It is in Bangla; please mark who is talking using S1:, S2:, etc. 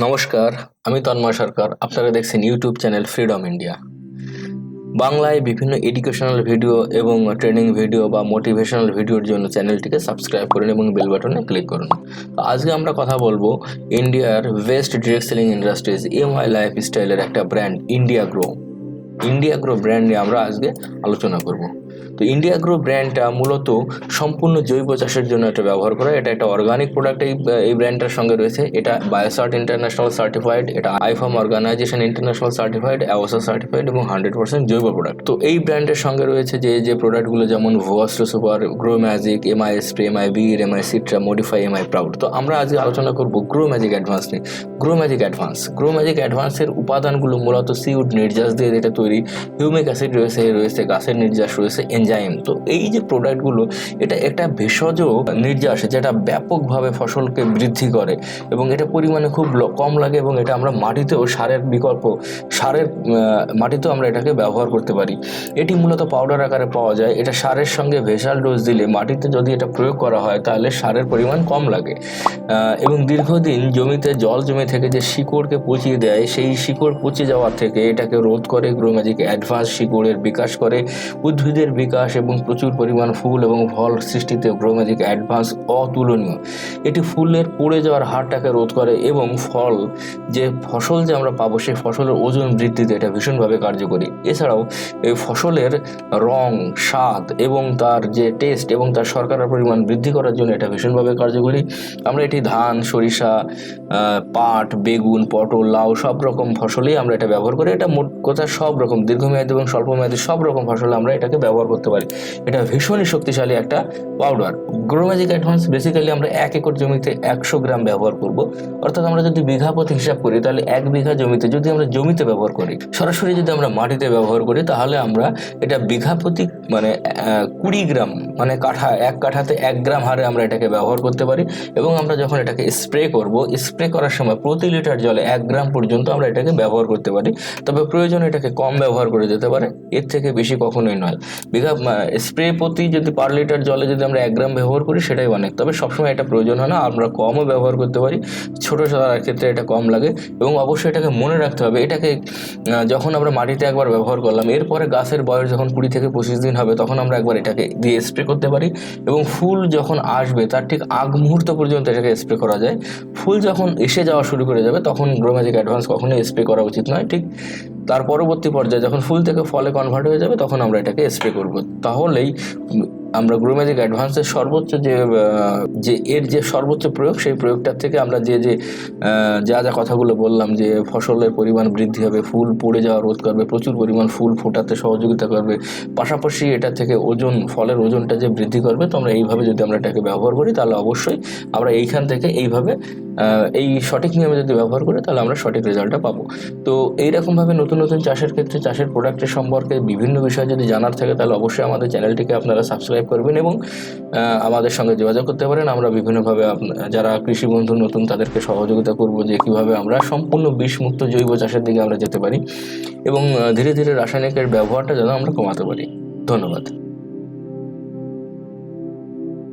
S1: নমস্কার, আমি তন্ময় সরকার। আপনারা দেখছেন ইউটিউব চ্যানেল ফ্রিডম ইন্ডিয়া। বাংলায় বিভিন্ন এডুকেশনাল ভিডিও এবং ট্রেনিং ভিডিও বা মোটিভেশনাল ভিডিওর জন্য চ্যানেলটিকে সাবস্ক্রাইব করুন এবং বেল বাটনে ক্লিক করুন। তো আজকে আমরা কথা বলবো ইন্ডিয়ার best direct selling industries MI লাইফস্টাইলের একটা ব্র্যান্ড ইন্ডিয়াগ্রো ব্র্যান্ড নিয়ে আমরা আজকে আলোচনা করব। তো ইন্ডিয়াগ্রো ব্র্যান্ডটা মূলত সম্পূর্ণ জৈব চাষের জন্য এটা ব্যবহার করা। এটা একটা অর্গানিক প্রোডাক্ট। এই ব্র্যান্ডটার সঙ্গে রয়েছে এটা বায়োসার্ট ইন্টারন্যাশনাল সার্টিফাইড, এটা আইফার্ম অর্গানাইজেশন ইন্টারন্যাশনাল সার্টিফাইড, অ্যাওসা সার্টিফাইড এবং 100% জৈব প্রোডাক্ট। তো এই ব্র্যান্ডের সঙ্গে রয়েছে যে প্রোডাক্টগুলো যেমন ভোয়াস্টো super, grow magic, MI spray, MI Veer, MI Citra, modify, MI proud. তো আমরা আজকে আলোচনা করব গ্রো ম্যাজিক অ্যাডভান্স নিয়ে। গ্রো ম্যাজিক অ্যাডভান্সের উপাদানগুলো মূলত সিউড নির্যাস দিয়ে এটা তৈরি। হিউমিক অ্যাসিড রয়েছে গাছের নির্যাস রয়েছে, এনজাইম। তো এই যে প্রোডাক্টগুলো এটা একটা ভেষজ নির্যাস যেটা ব্যাপকভাবে ফসলকে বৃদ্ধি করে এবং এটা পরিমাণে খুব কম লাগে এবং এটা আমরা মাটিতেও মাটিতেও আমরা এটাকে ব্যবহার করতে পারি। এটি মূলত পাউডার আকারে পাওয়া যায়। এটা সারের সঙ্গে ভেজাল ডোজ দিলে মাটিতে যদি এটা প্রয়োগ করা হয় তাহলে সারের পরিমাণ কম লাগে এবং দীর্ঘদিন জমিতে জল জমে থেকে যে শিকড়কে পচিয়ে দেয়, সেই শিকড় পচে যাওয়ার থেকে এটাকে রোধ করে। গ্রো ম্যাজিক অ্যাডভান্স শিকড়ের বিকাশ করে, উদ্ভিদের বিকাশ এবং প্রচুর পরিমাণ ফুল এবং ফল সৃষ্টিতে গ্রো ম্যাজিক অ্যাডভান্স অতুলনীয়। এটি ফুলের পড়ে যাওয়ার হারটাকে রোধ করে এবং ফসল যে আমরা পাবো সেই ফসলের ওজন বৃদ্ধিতে এটা ভীষণভাবে কার্যকরী। এছাড়াও এই ফসলের রং, স্বাদ এবং তার যে টেস্ট এবং তার শর্করার পরিমাণ বৃদ্ধি করার জন্য এটা ভীষণভাবে কার্যকরী। আমরা এটি ধান, সরিষা, পাট, বেগুন, পটল, লাউ সব রকম ফসলেই আমরা এটা ব্যবহার করি। এটা মোট কথা সব রকম দীর্ঘমেয়াদী এবং স্বল্পমেয়াদী সব রকম ফসলে আমরা এটাকে ব্যবহার করতে পারি। এটা ভীষণই শক্তিশালী একটা powder. Grow magic advance basically আমরা 1 একর জমিতে 100 গ্রাম ব্যবহার করব। অর্থাৎ আমরা যদি বিঘা প্রতি হিসাব করি তাহলে 1 বিঘা জমিতে যদি আমরা জমিতে ব্যবহার করি, সরাসরি যদি আমরা মাটিতে ব্যবহার করি তাহলে আমরা এটা বিঘা প্রতি 20 গ্রাম এক কাঠাতে 1 গ্রাম হারে আমরা এটাকে ব্যবহার করতে পারি। এবং আমরা যখন এটাকে স্প্রে করার সময় প্রতি লিটার জলে 1 গ্রাম পর্যন্ত আমরা এটাকে ব্যবহার করতে পারি। তবে প্রয়োজনে এটাকে কম ব্যবহার করে যেতে পারে, এর থেকে বেশি কখনোই নয়। স্প্রে প্রতি যদি পার লিটার জলে যদি আমরা 1 গ্রাম ব্যবহার করি সেটাই অনেক। তবে সবসময় এটা প্রয়োজন হয় না, আমরা কমও ব্যবহার করতে পারি। ছোট চারার ক্ষেত্রে এটা কম লাগে এবং অবশ্যই এটাকে মনে রাখতে হবে, এটাকে যখন আমরা মাটিতে একবার ব্যবহার করলাম, এরপরে গাছের বয়স যখন 20 থেকে 25 দিন হবে তখন আমরা একবার এটাকে দিয়ে স্প্রে করতে পারি এবং ফুল যখন আসবে তার ঠিক আগ মুহূর্ত পর্যন্ত এটাকে স্প্রে করা যায়। ফুল যখন এসে যাওয়া শুরু করে যাবে তখন গ্রো ম্যাজিক অ্যাডভান্স কখনোই স্প্রে করা উচিত নয়। ঠিক তার পরবর্তী পর্যায়ে যখন ফুল থেকে ফলে কনভার্ট হয়ে যাবে তখন আমরা এটাকে স্প্রে করব। তাহলেই আমরা গ্রো ম্যাজিক অ্যাডভান্সের সর্বোচ্চ এর যে সর্বোচ্চ প্রয়োগ, সেই প্রয়োগটার থেকে আমরা যা কথাগুলো বললাম, যে ফসলের পরিমাণ বৃদ্ধি হবে, ফুল পড়ে যাওয়া রোধ করবে, প্রচুর পরিমাণ ফুল ফোটাতে সহযোগিতা করবে, পাশাপাশি এটা থেকে ফলের ওজনটা যে বৃদ্ধি করবে। তো আমরা এইভাবে যদি আমরা এটাকে ব্যবহার করি তাহলে অবশ্যই আমরা এইখান থেকে এই সঠিক নিয়মে যদি ব্যবহার করি তাহলে আমরা সঠিক রেজাল্টটা পাবো। তো এইরকমভাবে নতুন চাষের ক্ষেত্রে চাষের প্রোডাক্টের সম্পর্কে বিভিন্ন বিষয় যদি জানার থাকে তাহলে অবশ্যই আমাদের চ্যানেলটিকে আপনারা সাবস্ক্রাইব করবেন এবং আমাদের সঙ্গে যোগাযোগ করতে পারেন। আমরা বিভিন্নভাবে যারা কৃষি বন্ধু নতুন তাদেরকে সহযোগিতা করব যে কীভাবে আমরা সম্পূর্ণ বিষমুক্ত জৈব চাষের দিকে আমরা যেতে পারি এবং ধীরে ধীরে রাসায়নিকের ব্যবহারটা যেন আমরা কমাতে পারি। ধন্যবাদ।